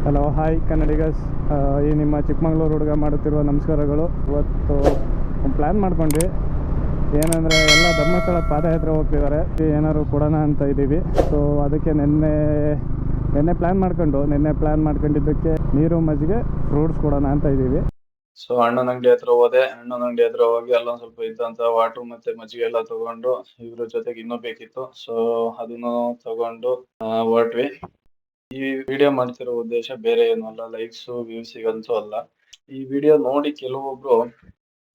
Hello hi Kannadigas, ಈ ನಿಮ್ಮ ಚಿಕ್ಕಮಗಳೂರು ಹುಡುಗ ಮಾಡುತ್ತಿರುವ ನಮಸ್ಕಾರಗಳು. ಇವತ್ತು ಒಂದು ಪ್ಲ್ಯಾನ್ ಮಾಡ್ಕೊಂಡ್ವಿ. ಏನಂದರೆ ಎಲ್ಲ ಧರ್ಮಸ್ಥಳ ಪಾದಯಾತ್ರೆ ಹೋಗ್ತಿದ್ದಾರೆ, ಏನಾದ್ರು ಕೊಡೋಣ ಅಂತ ಇದ್ದೀವಿ. ಸೊ ಅದಕ್ಕೆ ನಿನ್ನೆ ಪ್ಲ್ಯಾನ್ ಮಾಡ್ಕೊಂಡಿದ್ದಕ್ಕೆ ನೀರು ಮಜ್ಜಿಗೆ ಫ್ರೂಟ್ಸ್ ಕೊಡೋಣ ಅಂತ ಇದ್ದೀವಿ. ಸೊ ಅಣ್ಣನ ಅಂಗಡಿ ಹತ್ರ ಹೋದೆ. ಅಣ್ಣನ ಅಂಗಡಿ ಹತ್ರ ಹೋಗಿ ಅಲ್ಲೊಂದು ಸ್ವಲ್ಪ ಇದ್ದಂತ ವಾಟರ್ ಮತ್ತೆ ಮಜ್ಜಿಗೆ ಎಲ್ಲ ತಗೊಂಡು, ಇದ್ರ ಜೊತೆಗೆ ಇನ್ನೂ ಬೇಕಿತ್ತು. ಸೊ ಅದನ್ನು ತಗೊಂಡು ಹೊರಟ್ವಿ. ಈ ವಿಡಿಯೋ ಮಾಡ್ತಿರೋ ಉದ್ದೇಶ ಬೇರೆ ಏನು ಅಲ್ಲ, ಲೈಕ್ಸ್ ವ್ಯೂಸಿಗಂತೂ ಅಲ್ಲ. ಈ ವಿಡಿಯೋ ನೋಡಿ ಕೆಲವೊಬ್ರು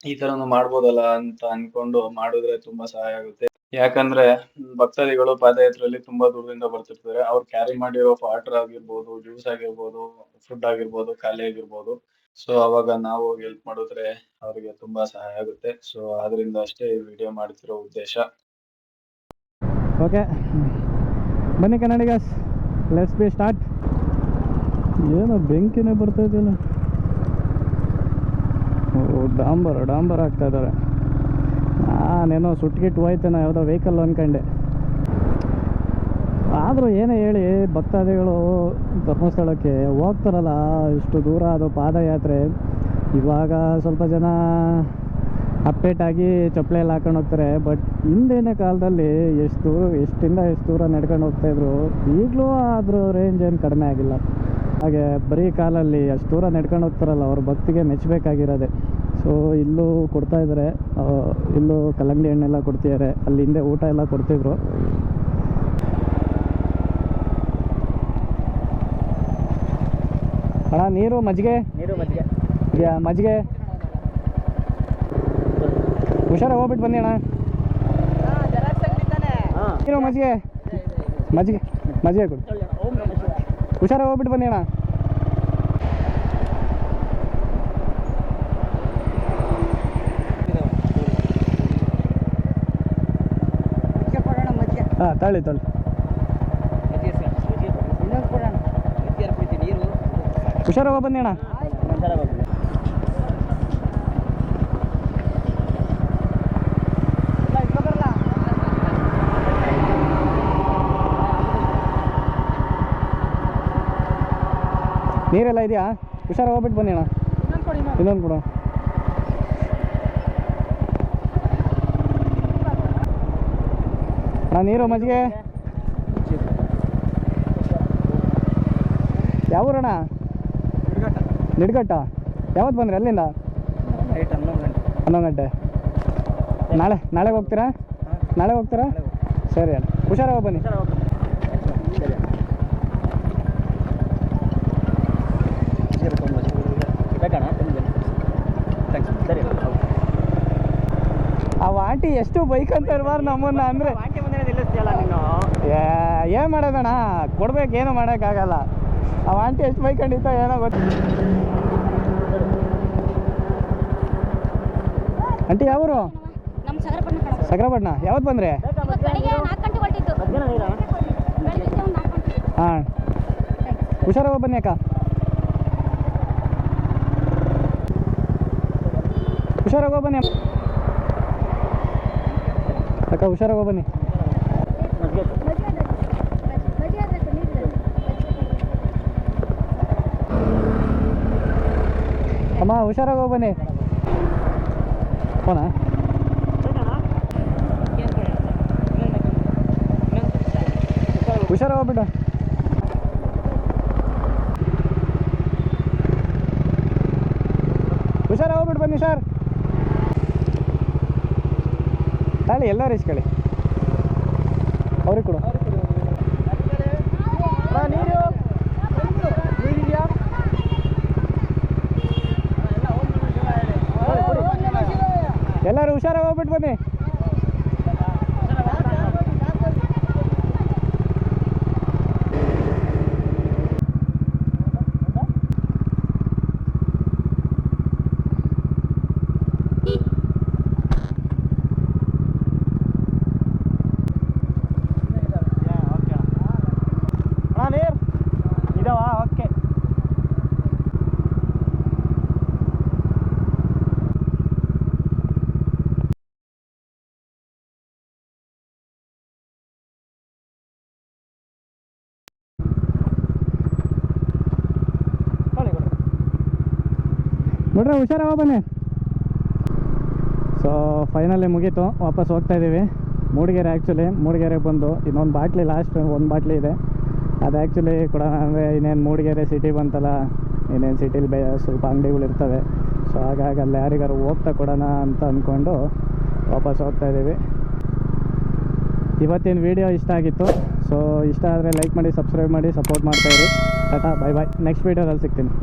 ಈ ತರನು ಮಾಡ್ಬೋದಲ್ಲ ಅಂತ ಅನ್ಕೊಂಡು ಮಾಡಿದ್ರೆ ತುಂಬಾ ಸಹಾಯ ಆಗುತ್ತೆ. ಯಾಕಂದ್ರೆ ಭಕ್ತಾದಿಗಳು ಪಾದಯಾತ್ರೆಯಲ್ಲಿ ತುಂಬಾ ದೂರದಿಂದ ಬರ್ತಿರ್ತಾರೆ. ಅವ್ರು ಕ್ಯಾರಿ ಮಾಡಿರೋ ವಾಟರ್ ಆಗಿರ್ಬೋದು, ಜ್ಯೂಸ್ ಆಗಿರ್ಬೋದು, ಫುಡ್ ಆಗಿರ್ಬೋದು, ಖಾಲಿ ಆಗಿರ್ಬೋದು. ಸೊ ಅವಾಗ ನಾವು ಹೆಲ್ಪ್ ಮಾಡಿದ್ರೆ ಅವರಿಗೆ ತುಂಬಾ ಸಹಾಯ ಆಗುತ್ತೆ. ಸೊ ಆದ್ರಿಂದ ಅಷ್ಟೇ ಈ ವಿಡಿಯೋ ಮಾಡ್ತಿರೋ ಉದ್ದೇಶ. ಓಕೆ ಬನ್ನಿ ಕನ್ನಡಿಗಸ್, ಲೆಟ್ಸ್ ಬಿ ಸ್ಟಾರ್ಟ್. ಏನೋ ಬೆಂಕಿನೇ ಬರ್ತಾ ಇದೆಯಲ್ಲ. ಡಾಂಬರ್ ಆಗ್ತಾ ಇದ್ದಾರೆ. ನಾನೇನೋ ಸುಟ್ಗಿಟ್ಟು ಹೋಯ್ತೇನೋ ಯಾವುದೋ ವೆಹಿಕಲ್ ಅಂದ್ಕೊಂಡೆ. ಆದರೂ ಏನೇ ಹೇಳಿ ಭಕ್ತಾದಿಗಳು ಧರ್ಮಸ್ಥಳಕ್ಕೆ ಹೋಗ್ತಾರಲ್ಲ, ಇಷ್ಟು ದೂರ ಅದು ಪಾದಯಾತ್ರೆ. ಇವಾಗ ಸ್ವಲ್ಪ ಜನ ಅಪ್ಡೇಟಾಗಿ ಚಪ್ಪಲಿ ಎಲ್ಲ ಹಾಕೊಂಡು ಹೋಗ್ತಾರೆ. ಬಟ್ ಹಿಂದಿನ ಕಾಲದಲ್ಲಿ ಎಷ್ಟು ದೂರ ನಡ್ಕೊಂಡು ಹೋಗ್ತಾಯಿದ್ರು. ಈಗಲೂ ಅದ್ರ ರೇಂಜ್ ಏನು ಕಡಿಮೆ ಆಗಿಲ್ಲ. ಹಾಗೆ ಬರೀ ಕಾಲಲ್ಲಿ ಅಷ್ಟು ದೂರ ನಡ್ಕೊಂಡು ಹೋಗ್ತಾರಲ್ಲ, ಅವ್ರ ಭಕ್ತಿಗೆ ಮೆಚ್ಚಬೇಕಾಗಿರೋದೆ. ಸೊ ಇಲ್ಲೂ ಕೊಡ್ತಾಯಿದ್ದಾರೆ, ಇಲ್ಲೂ ಕಲ್ಲಂಗಡಿ ಹಣ್ಣೆಲ್ಲ ಕೊಡ್ತಿದ್ದಾರೆ. ಅಲ್ಲಿ ಹಿಂದೆ ಊಟ ಎಲ್ಲ ಕೊಡ್ತಿದ್ರು. ಅಣ್ಣ ನೀರು ಮಜ್ಜಿಗೆ ಹುಷಾರಾಗಿ ಹೋಗ್ಬಿಟ್ಟು ಬನ್ನಿ ಅಣ್ಣ. ನೀರು ಮಜ್ಜಿಗೆ ಕೊಡಿ. ಹುಷಾರಾಗಿ ಹೋಗ್ಬಿಟ್ಟು ಬನ್ನಿ ಅಣ್ಣ. ಹಾಂ ತಳ್ಳಿ ಹುಷಾರಾಗಿ ಬನ್ನಿ ಅಣ್ಣ. ನೀರೆಲ್ಲ ಇದೆಯಾ? ಹುಷಾರಾಗಿ ಹೋಗ್ಬಿಟ್ಟು ಬನ್ನಿ ಅಣ್ಣ. ಇನ್ನೊಂದು ಕೊಡು. ಅಣ್ಣ ನೀರು ಮಜ್ಜಿಗೆ. ಯಾವ ಊರಣ್ಣ? ನಿಡ್ಗಟ್ಟ. ಯಾವತ್ತು ಬಂದ್ರಿ ಅಲ್ಲಿಂದ? 11 ಗಂಟೆ. ನಾಳೆಗೆ ಹೋಗ್ತೀರಾ? ನಾಳೆ ಹೋಗ್ತೀರಾ? ಸರಿ ಅಣ್ಣ, ಹುಷಾರಾಗಿ ಬನ್ನಿ. ಅವ ಆಂಟಿ ಎಷ್ಟು ಬೈಕ್ ಅಂತ ಇರಬಾರ್ದು ನಮ್ಮನ್ನ. ಅಂದರೆ ಏನು ಮಾಡೋದಣ್ಣ, ಕೊಡ್ಬೇಕು, ಏನು ಮಾಡೋಕ್ಕಾಗಲ್ಲ. ಅವ ಆಂಟಿ ಎಷ್ಟು ಬೈಕ್ ಕಂಡಿತ್ತ ಏನೋ ಗೊತ್ತು. ಆಂಟಿ ಯಾವರು? ಸಗರಪಟ್ಟಣ. ಯಾವತ್ತು ಬಂದ್ರೆ? ಹಾಂ ಹುಷಾರಾಗಿ ಬನ್ನಿ ಅಕ್ಕ. ಹುಷಾರಾಗಿ ಬನ್ನಿ ಅಕ್ಕ, ಹುಷಾರಾಗಿ ಬನ್ನಿ. ಅಮ್ಮ ಹುಷಾರಾಗಿ ಬನ್ನಿ. ಫೋನಾ? ಹುಷಾರಾಗಿ ಹೋಗ್ಬಿಟ್ಟು. ಹುಷಾರಾಗಿ ಹೋಗ್ಬಿಟ್ಟು ಬನ್ನಿ ಸರ್. ತಾಳಿ ಎಲ್ಲರೂ ಇಸ್ಕೊಳ್ಳಿ, ಅವ್ರಿಗೆ ಕೊಡು. ಎಲ್ಲರೂ ಹುಷಾರಾಗಿ ಹೋಗ್ಬಿಟ್ಟು ಬನ್ನಿ. ಹುಡ್ರೆ ಹುಷಾರವ ಬನ್ನಿ. ಸೊ ಫೈನಲಿ ಮುಗೀತು, ವಾಪಸ್ ಹೋಗ್ತಾ ಇದ್ದೀವಿ ಮೂಡಿಗೆರೆ. ಆ್ಯಕ್ಚುಲಿ ಮೂಡಿಗೆರೆಗೆ ಬಂದು ಇನ್ನೊಂದು ಬಾಟ್ಲಿ, ಲಾಸ್ಟ್ ಒಂದು ಬಾಟ್ಲಿ ಇದೆ, ಅದು ಆ್ಯಕ್ಚುಲಿ ಕೂಡ ಅಂದರೆ ಇನ್ನೇನು ಮೂಡಿಗೆರೆ ಸಿಟಿ ಬಂತಲ್ಲ, ಇನ್ನೇನು ಸಿಟಿಲಿ ಸ್ವಲ್ಪ ಅಂಗಡಿಗಳು ಇರ್ತವೆ. ಸೊ ಹಾಗಾಗಿ ಅಲ್ಲಿ ಯಾರಿಗಾರು ಹೋಗ್ತಾ ಕೊಡೋಣ ಅಂತ ಅಂದ್ಕೊಂಡು ವಾಪಸ್ ಹೋಗ್ತಾ ಇದ್ದೀವಿ. ಇವತ್ತಿನ ವೀಡಿಯೋ ಇಷ್ಟ ಆಗಿತ್ತು. ಸೊ ಇಷ್ಟ ಆದರೆ ಲೈಕ್ ಮಾಡಿ, ಸಬ್ಸ್ಕ್ರೈಬ್ ಮಾಡಿ, ಸಪೋರ್ಟ್ ಮಾಡ್ತಾಯಿರಿ. ಟಾಟಾ, ಬಾಯ್ ಬಾಯ್. ನೆಕ್ಸ್ಟ್ ವೀಡಿಯೋದಲ್ಲಿ ಸಿಗ್ತೀನಿ.